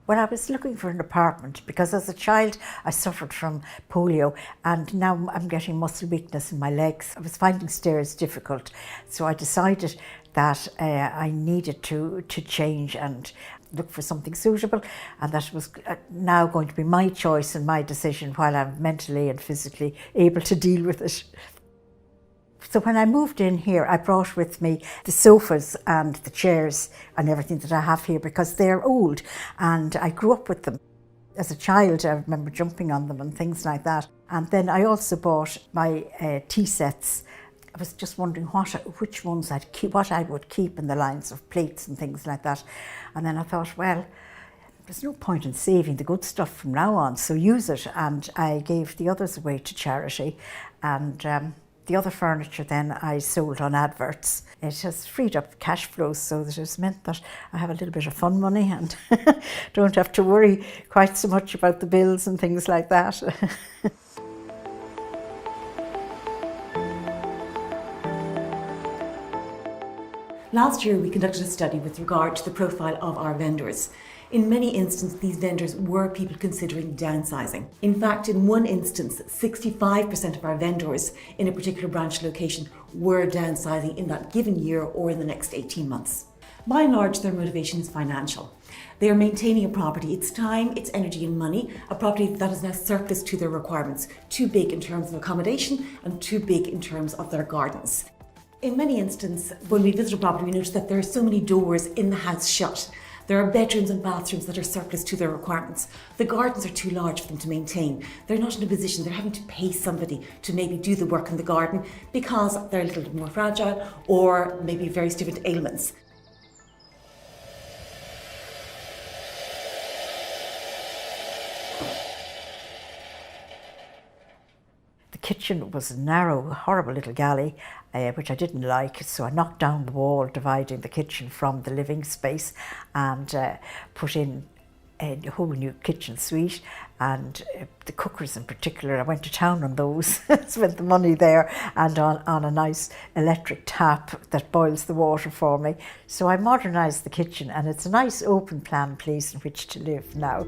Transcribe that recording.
Well, I was looking for an apartment because as a child I suffered from polio and now I'm getting muscle weakness in my legs. I was finding stairs difficult, so I decided that I needed to change and look for something suitable, and that was now going to be my choice and my decision while I'm mentally and physically able to deal with it. So when I moved in here, I brought with me the sofas and the chairs and everything that I have here because they're old and I grew up with them. As a child, I remember jumping on them and things like that. And then I also bought my tea sets. I was just wondering which ones I'd keep, what I would keep in the lines of plates and things like that. And then I thought, well, there's no point in saving the good stuff from now on, so use it. And I gave the others away to charity. And the other furniture then I sold on adverts. It has freed up cash flows so that it's meant that I have a little bit of fun money and don't have to worry quite so much about the bills and things like that. Last year we conducted a study with regard to the profile of our vendors. In many instances, these vendors were people considering downsizing. In fact, in one instance, 65% of our vendors in a particular branch location were downsizing in that given year or in the next 18 months. By and large, their motivation is financial. They are maintaining a property, it's time, it's energy and money, a property that is now surplus to their requirements, too big in terms of accommodation and too big in terms of their gardens. In many instances, when we visit a property, we notice that there are so many doors in the house shut. There are bedrooms and bathrooms that are surplus to their requirements. The gardens are too large for them to maintain. They're not in a position, they're having to pay somebody to maybe do the work in the garden because they're a little bit more fragile or maybe various different ailments. The kitchen was a narrow, horrible little galley, which I didn't like, so I knocked down the wall dividing the kitchen from the living space and put in a whole new kitchen suite, and the cookers in particular, I went to town on those, spent the money there, and on a nice electric tap that boils the water for me. So I modernised the kitchen and it's a nice open plan place in which to live now.